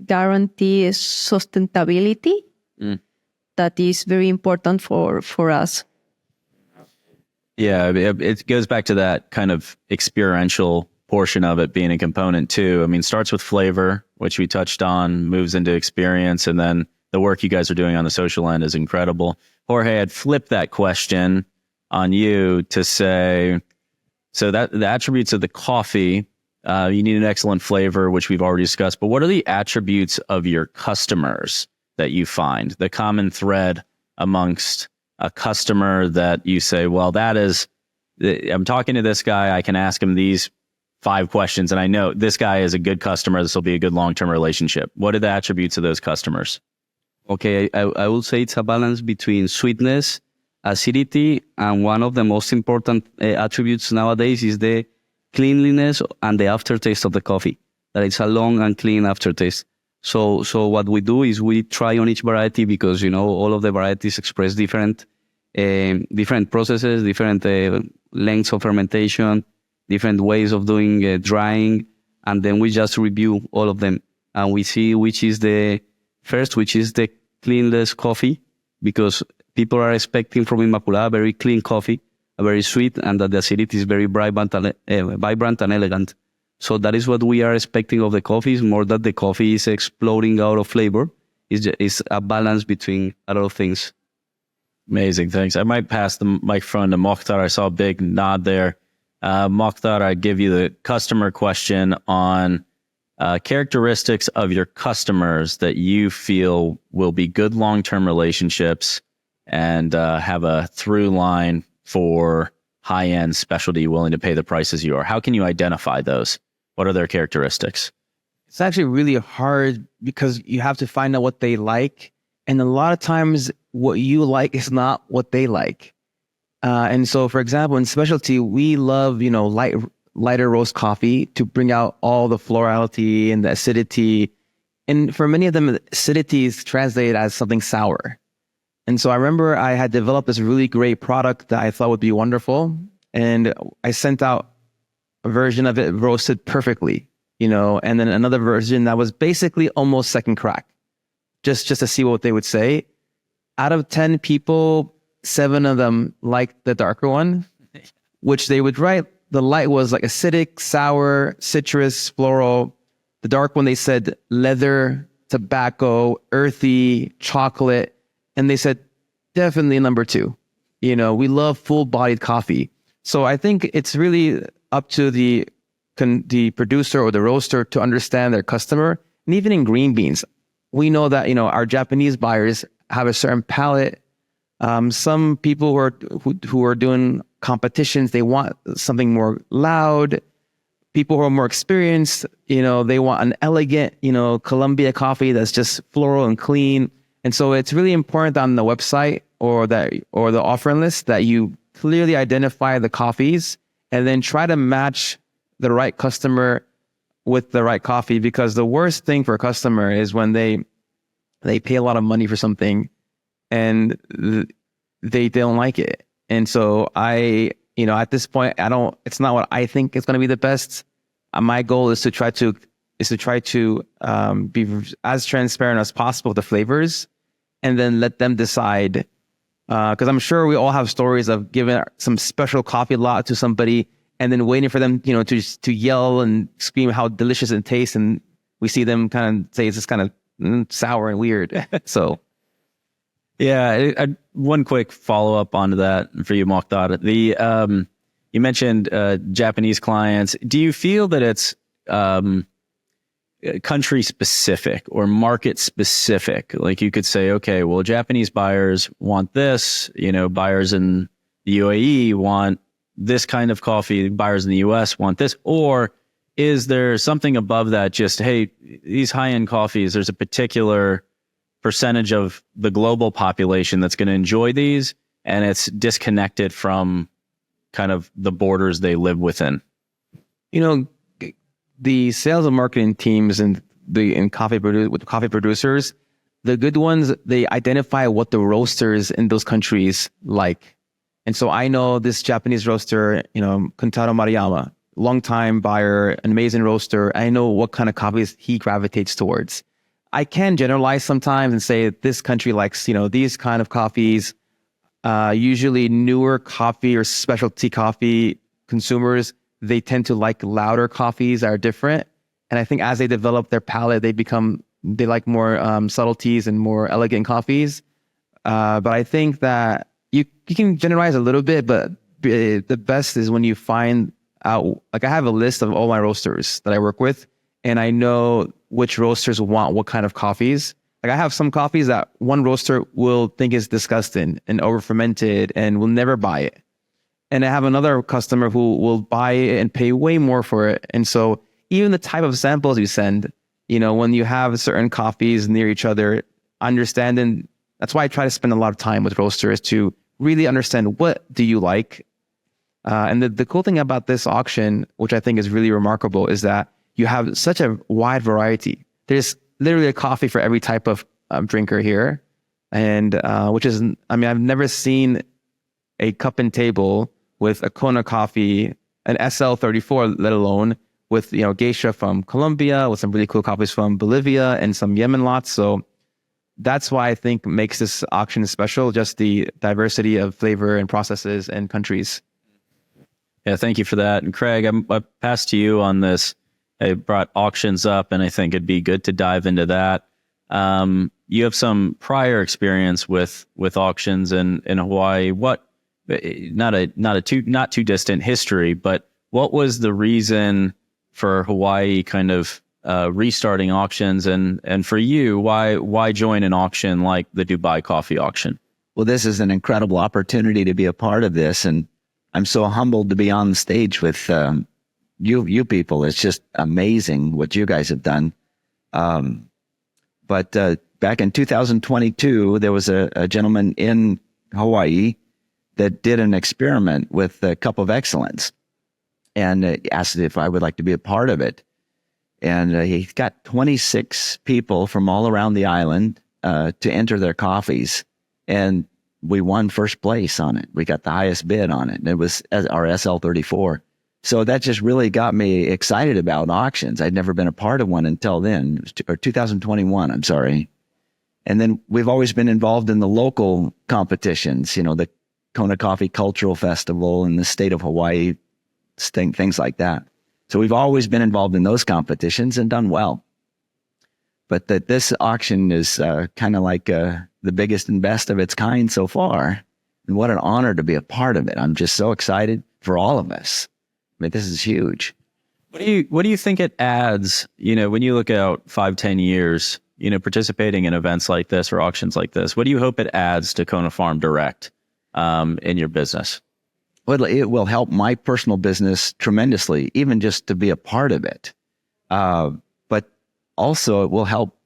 guarantee sustainability. That is very important for us. Yeah, it goes back to that kind of experiential portion of it being a component too. I mean, starts with flavor, which we touched on, moves into experience, and then the work you guys are doing on the social end is incredible. Jorge, I'd flip that question on you to say, so that the attributes of the coffee, you need an excellent flavor, which we've already discussed, but what are the attributes of your customers that you find, the common thread amongst a customer that you say, well, I'm talking to this guy, I can ask him these 5 questions, and I know this guy is a good customer, this will be a good long-term relationship. What are the attributes of those customers? Okay, I will say it's a balance between sweetness, acidity, and one of the most important attributes nowadays is the cleanliness and the aftertaste of the coffee, that it's a long and clean aftertaste. So what we do is we try on each variety because, all of the varieties express different processes, different lengths of fermentation, different ways of doing drying, and then we just review all of them. And we see which is the cleanless coffee, because people are expecting from Inmaculada very clean coffee, a very sweet, and that the acidity is very vibrant and elegant. So that is what we are expecting of the coffees, more that the coffee is exploding out of flavor. It's a balance between a lot of things. Amazing, thanks. I might pass the microphone to Mokhtar. I saw a big nod there. Mokhtar, I give you the customer question on characteristics of your customers that you feel will be good long-term relationships and have a through line for high-end specialty willing to pay the prices you are. How can you identify those? What are their characteristics? It's actually really hard because you have to find out what they like. And a lot of times what you like is not what they like. And so, for example, in specialty, we love, lighter roast coffee to bring out all the florality and the acidity. And for many of them, acidity is translated as something sour. And so I remember I had developed this really great product that I thought would be wonderful. And I sent out a version of it roasted perfectly, and then another version that was basically almost second crack, just to see what they would say. Out of 10 people, 7 of them liked the darker one, which they would write. The light was like acidic, sour, citrus, floral. The dark one, they said leather, tobacco, earthy, chocolate. And they said, definitely number 2. We love full-bodied coffee. So I think it's really up to the producer or the roaster to understand their customer. And even in green beans, we know that, our Japanese buyers have a certain palate. Some people who are doing competitions, they want something more loud. People who are more experienced, they want an elegant, Colombia coffee that's just floral and clean. And so it's really important on the website or the offering list that you clearly identify the coffees and then try to match the right customer with the right coffee, because the worst thing for a customer is when they pay a lot of money for something and they don't like it. And so at this point, it's not what I think is going to be the best. My goal is to try to be as transparent as possible with the flavors and then let them decide. Because I'm sure we all have stories of giving some special coffee lot to somebody and then waiting for them, to yell and scream how delicious it tastes. And we see them kind of say it's just kind of sour and weird. So, yeah, one quick follow up onto that for you, Mokhtar. You mentioned Japanese clients. Do you feel that it's country specific or market specific? Like you could say, okay, well, Japanese buyers want this, buyers in the UAE want this kind of coffee, buyers in the US want this, or is there something above that? Just, hey, these high-end coffees, there's a particular percentage of the global population that's going to enjoy these, and it's disconnected from kind of the borders they live within. the sales and marketing teams and with coffee producers, the good ones, they identify what the roasters in those countries like. And so I know this Japanese roaster, Kuntaro Mariyama, longtime buyer, an amazing roaster. I know what kind of coffees he gravitates towards. I can generalize sometimes and say this country likes, these kind of coffees. Usually newer coffee or specialty coffee consumers, they tend to like louder coffees that are different. And I think as they develop their palate, they like more subtleties and more elegant coffees. But I think that you can generalize a little bit, but the best is when you find out, like I have a list of all my roasters that I work with, and I know which roasters want what kind of coffees. Like I have some coffees that one roaster will think is disgusting and over fermented and will never buy it. And I have another customer who will buy it and pay way more for it. And so even the type of samples you send, when you have certain coffees near each other, understanding, that's why I try to spend a lot of time with roasters to really understand what do you like. And the cool thing about this auction, which I think is really remarkable, is that you have such a wide variety. There's literally a coffee for every type of drinker here. And which is, I've never seen a cup and table with a Kona coffee, an SL34, let alone with, geisha from Colombia, with some really cool coffees from Bolivia and some Yemen lots. So that's why I think makes this auction special, just the diversity of flavor and processes and countries. Yeah, thank you for that. And Kraig, I passed to you on this. I brought auctions up, and I think it'd be good to dive into that. You have some prior experience with auctions in Hawaii. Not too distant history, but what was the reason for Hawaii kind of restarting auctions, and for you, why join an auction like the Dubai Coffee Auction? Well, this is an incredible opportunity to be a part of this, and I'm so humbled to be on the stage with you people. It's just amazing what you guys have done. But back in 2022, there was a gentleman in Hawaii that did an experiment with a Cup of Excellence, and asked if I would like to be a part of it. And he got 26 people from all around the island to enter their coffees, and we won first place on it. We got the highest bid on it, and it was our SL34. So that just really got me excited about auctions. I'd never been a part of one until then, or 2021, I'm sorry. And then we've always been involved in the local competitions, the Kona Coffee Cultural Festival in the state of Hawaii, things like that. So we've always been involved in those competitions and done well. But this auction is kind of like the biggest and best of its kind so far. And what an honor to be a part of it. I'm just so excited for all of us. This is huge. What do you think it adds, when you look out 5-10 years, participating in events like this or auctions like this? What do you hope it adds to Kona Farm Direct in your business? Well, it will help my personal business tremendously, even just to be a part of it. But also it will help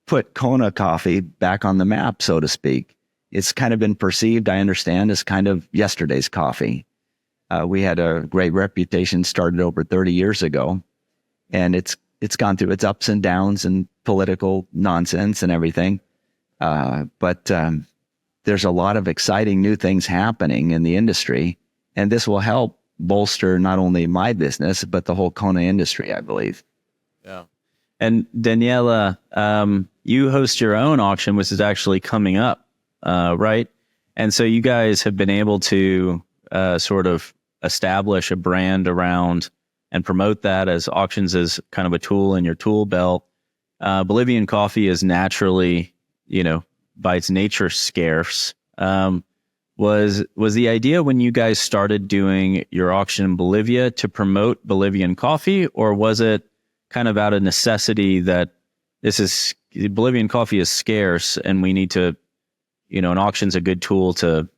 put Kona coffee back on the map, so to speak. It's kind of been perceived, I understand, as kind of yesterday's coffee. We had a great reputation, started over 30 years ago, and it's gone through its ups and downs and political nonsense and everything. But there's a lot of exciting new things happening in the industry, and this will help bolster not only my business, but the whole Kona industry, I believe. Yeah. And Daniela, you host your own auction, which is actually coming up, right? And so you guys have been able to sort of establish a brand around and promote that as auctions as kind of a tool in your tool belt. Bolivian coffee is naturally, by its nature, scarce. Was the idea when you guys started doing your auction in Bolivia to promote Bolivian coffee, or was it kind of out of necessity that Bolivian coffee is scarce and we need to, an auction's a good tool to,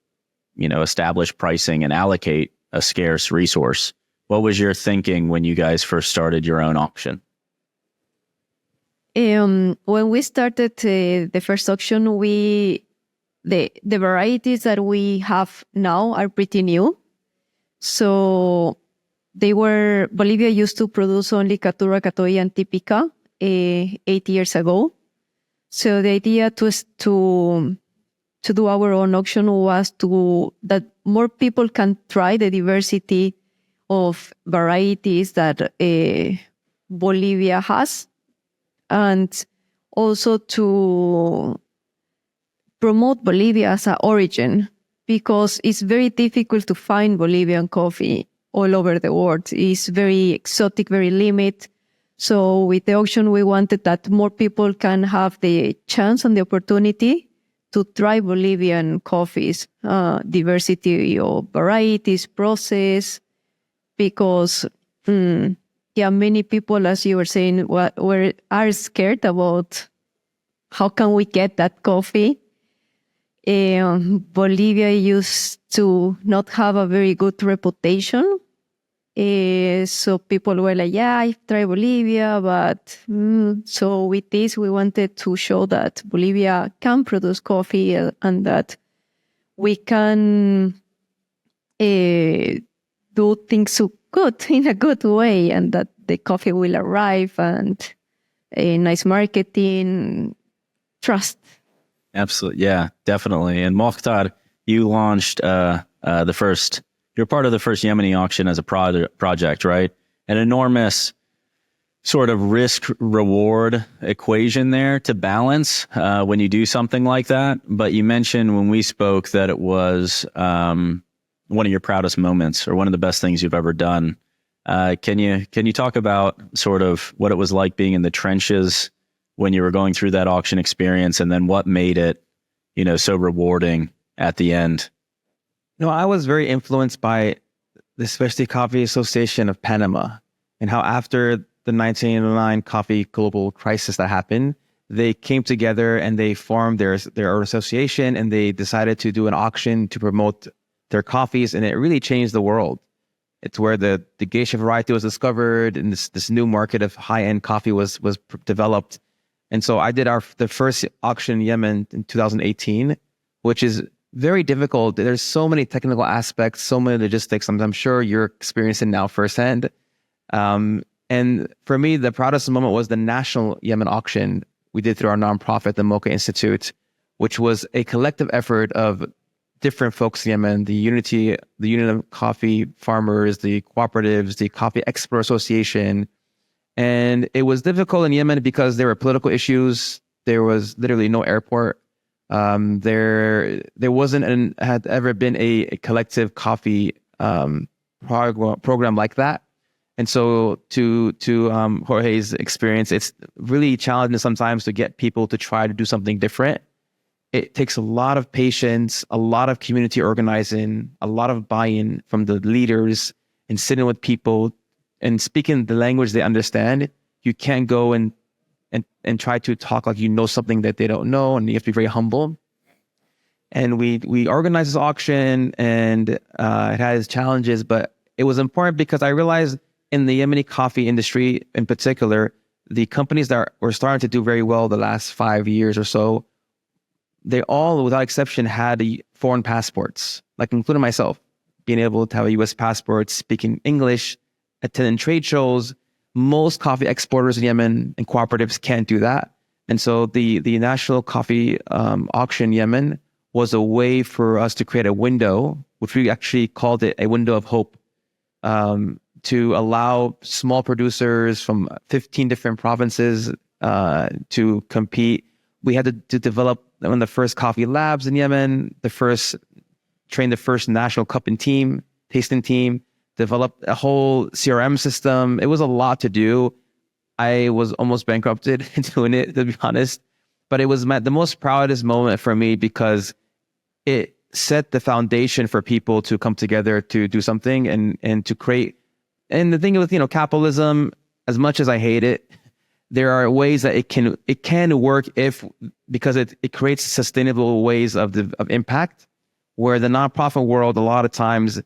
establish pricing and allocate a scarce resource? What was your thinking when you guys first started your own auction? When we started the first auction, the varieties that we have now are pretty new. So Bolivia used to produce only Caturra, Catoya, and Típica 8 years ago. So the idea to do our own auction was that more people can try the diversity of varieties that Bolivia has, and also to promote Bolivia as an origin, because it's very difficult to find Bolivian coffee all over the world. It's very exotic, very limited. So with the auction, we wanted that more people can have the chance and the opportunity to try Bolivian coffees, diversity of varieties, process, because many people, as you were saying, are scared about how can we get that coffee. Bolivia used to not have a very good reputation. So people were like, yeah, I try Bolivia, but so with this, we wanted to show that Bolivia can produce coffee and that we can do things so good in a good way, and that the coffee will arrive, and a nice marketing, trust. Absolutely. Yeah, definitely. And Mokhtar, you launched you're part of the first Yemeni auction as a project, right? An enormous sort of risk-reward equation there to balance when you do something like that. But you mentioned when we spoke that it was one of your proudest moments, or one of the best things you've ever done. Can you talk about sort of what it was like being in the trenches when you were going through that auction experience, and then what made it, so rewarding at the end? No, I was very influenced by the Specialty Coffee Association of Panama, and how after the 1989 coffee global crisis that happened, they came together and they formed their association, and they decided to do an auction to promote their coffees, and it really changed the world. It's where the geisha variety was discovered, and this new market of high-end coffee was developed. And so I did the first auction in Yemen in 2018, which is very difficult. There's so many technical aspects, so many logistics. I'm sure you're experiencing now firsthand. And for me, the proudest moment was the national Yemen auction we did through our nonprofit, the Mocha Institute, which was a collective effort of different folks in Yemen, the Union of Coffee Farmers, the cooperatives, the Coffee Export Association. And it was difficult in Yemen because there were political issues. There was literally no airport. There had ever been a collective coffee program like that. And so to Jorge's experience, it's really challenging sometimes to get people to try to do something different. It takes a lot of patience, a lot of community organizing, a lot of buy-in from the leaders, and sitting with people and speaking the language they understand. You can't go and try to talk like you know something that they don't know, and you have to be very humble. And we organized this auction, and it had its challenges, but it was important because I realized in the Yemeni coffee industry in particular, the companies that were starting to do very well the last 5 years or so, they all, without exception, had foreign passports, like including myself, being able to have a U.S. passport, speaking English, attending trade shows. Most coffee exporters in Yemen and cooperatives can't do that. And so the National Coffee Auction Yemen was a way for us to create a window, which we actually called it a window of hope, to allow small producers from 15 different provinces to compete. We had to develop one of the first coffee labs in Yemen, train the first national tasting team, develop a whole CRM system. It was a lot to do. I was almost bankrupted doing it, to be honest. But it was the most proudest moment for me because it set the foundation for people to come together to do something and to create. And the thing with capitalism, as much as I hate it, there are ways that it can work because it creates sustainable ways of impact. Where the nonprofit world, a lot of times,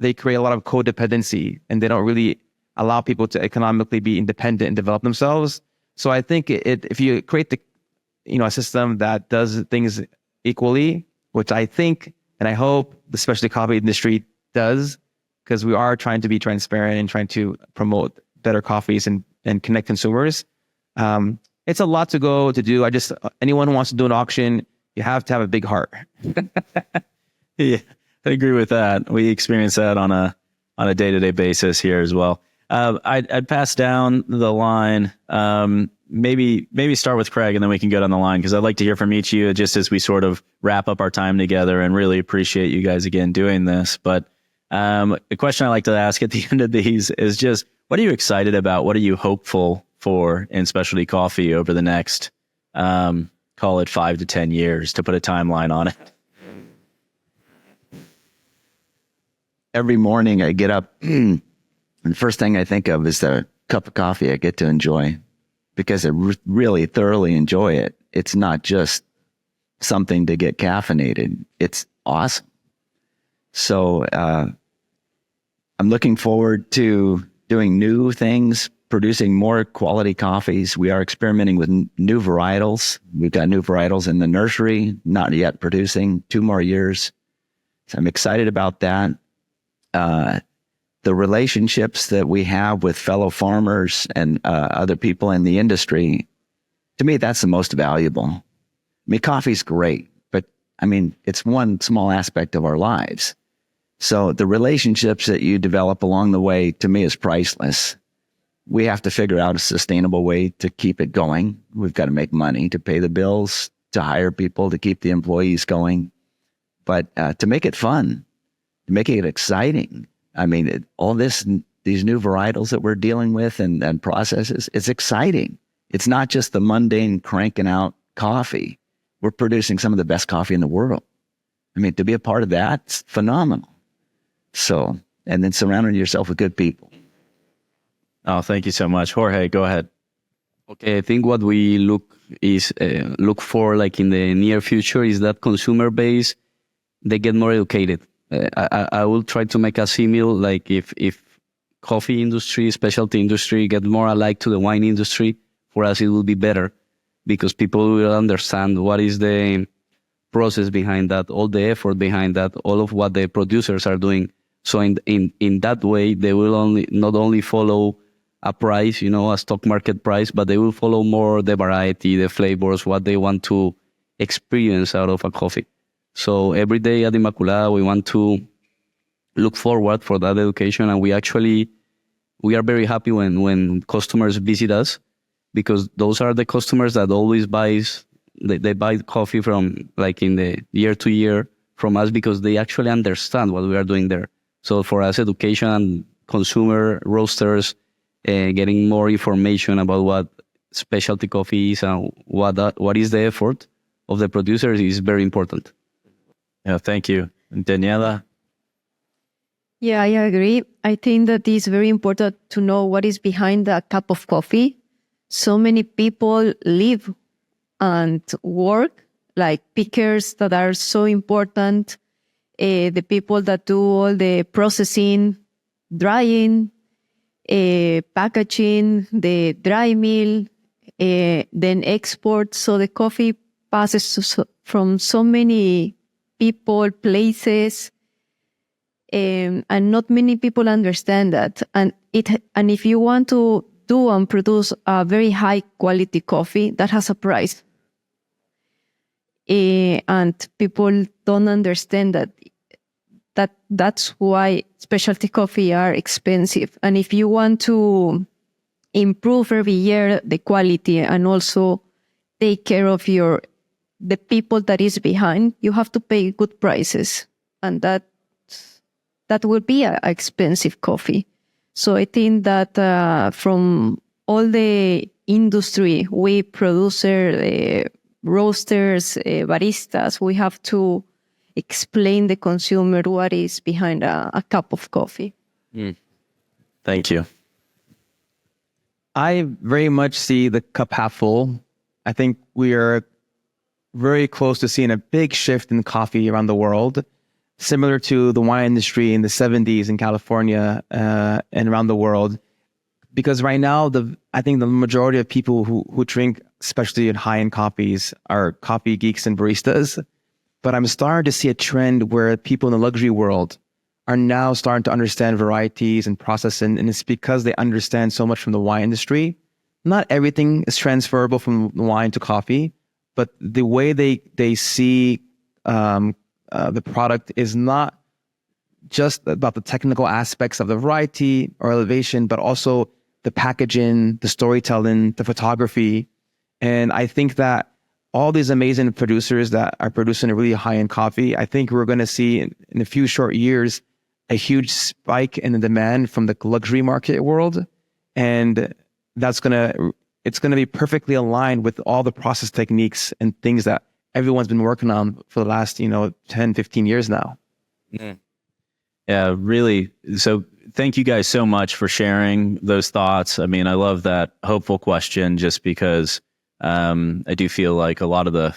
they create a lot of codependency and they don't really allow people to economically be independent and develop themselves. So I think if you create a system that does things equally, which I think and I hope the specialty coffee industry does, because we are trying to be transparent and trying to promote better coffees and connect consumers. It's a lot to go to do. Anyone who wants to do an auction, you have to have a big heart. Yeah, I agree with that. We experience that on a day-to-day basis here as well. I'd pass down the line. Maybe start with Kraig and then we can go down the line, because I'd like to hear from each of you just as we sort of wrap up our time together, and really appreciate you guys again doing this. But the question I like to ask at the end of these is just, what are you excited about? What are you hopeful for in specialty coffee over the next, call it 5 to 10 years, to put a timeline on it? Every morning I get up and the first thing I think of is the cup of coffee I get to enjoy, because I really thoroughly enjoy it. It's not just something to get caffeinated. It's awesome. So I'm looking forward to doing new things, producing more quality coffees. We are experimenting with new varietals. We've got new varietals in the nursery, not yet producing, 2 more years. So I'm excited about that. The relationships that we have with fellow farmers and other people in the industry, to me, that's the most valuable. I mean, coffee's great, but I mean, it's one small aspect of our lives. So the relationships that you develop along the way, to me, is priceless. We have to figure out a sustainable way to keep it going. We've got to make money to pay the bills, to hire people, to keep the employees going, but to make it fun, to make it exciting. I mean, these new varietals that we're dealing with and processes, it's exciting. It's not just the mundane cranking out coffee. We're producing some of the best coffee in the world. I mean, to be a part of that, it's phenomenal. So, and then surrounding yourself with good people. Oh, thank you so much. Jorge, go ahead. Okay, I think what we look for, like in the near future, is that consumer base, they get more educated. I will try to make a simile, like if coffee industry, specialty industry get more alike to the wine industry, for us it will be better, because people will understand what is the process behind that, all the effort behind that, all of what the producers are doing. So in that way, they will not only follow a price, a stock market price, but they will follow more the variety, the flavors, what they want to experience out of a coffee. So every day at Inmaculada, we want to look forward for that education. And we are very happy when customers visit us, because those are the customers that always they buy coffee from, like, in the year to year from us, because they actually understand what we are doing there. So for us, education and consumer roasters, getting more information about what specialty coffee is and what is the effort of the producers is very important. Yeah, thank you. Daniela? Yeah, I agree. I think that it's very important to know what is behind a cup of coffee. So many people live and work, like pickers that are so important, the people that do all the processing, drying, packaging, the dry mill, then export. So the coffee passes from so many people, places, and not many people understand that. And if you want to do and produce a very high quality coffee, that has a price. And people don't understand that's why specialty coffee are expensive. And if you want to improve every year the quality and also take care of the people that is behind, you have to pay good prices, and that will be a expensive coffee. So I think that from all the industry, we producer, roasters, baristas, we have to explain the consumer what is behind a cup of coffee. Thank you. I very much see the cup half full. I think we are very close to seeing a big shift in coffee around the world, similar to the wine industry in the 70s in California and around the world. Because right now, I think the majority of people who drink specialty and high-end coffees are coffee geeks and baristas. But I'm starting to see a trend where people in the luxury world are now starting to understand varieties and processing, and it's because they understand so much from the wine industry. Not everything is transferable from wine to coffee, but the way they see the product is not just about the technical aspects of the variety or elevation, but also the packaging, the storytelling, the photography. And I think that all these amazing producers that are producing a really high-end coffee, I think we're going to see in a few short years a huge spike in the demand from the luxury market world. And it's going to be perfectly aligned with all the process techniques and things that everyone's been working on for the last, 10, 15 years now. Yeah, really. So thank you guys so much for sharing those thoughts. I mean, I love that hopeful question just because I do feel like a lot of the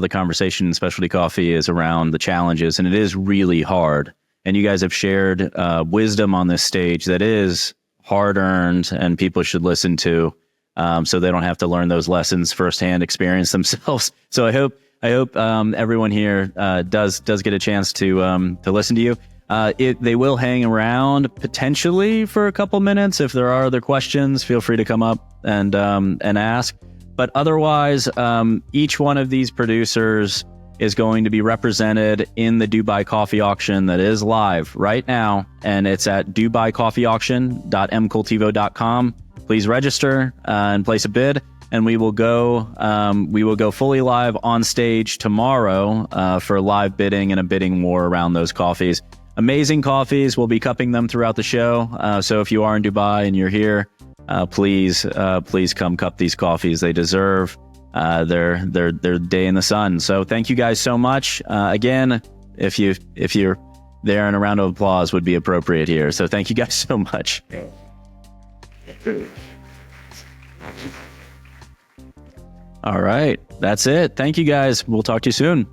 conversation in specialty coffee is around the challenges, and it is really hard. And you guys have shared wisdom on this stage that is hard-earned and people should listen to, so they don't have to learn those lessons firsthand, experience themselves. So I hope everyone here does get a chance to listen to you. They will hang around potentially for a couple minutes. If there are other questions, feel free to come up and ask. But otherwise, each one of these producers is going to be represented in the Dubai Coffee Auction that is live right now, and it's at dubaicoffeeauction.mcultivo.com. Please register and place a bid, and we will go fully live on stage tomorrow for live bidding and a bidding war around those coffees. Amazing coffees. We'll be cupping them throughout the show. So if you are in Dubai and you're here, please come cup these coffees. They deserve their day in the sun. So thank you guys so much. Again, if you're there, and a round of applause would be appropriate here. So thank you guys so much. All right, that's it. Thank you guys. We'll talk to you soon.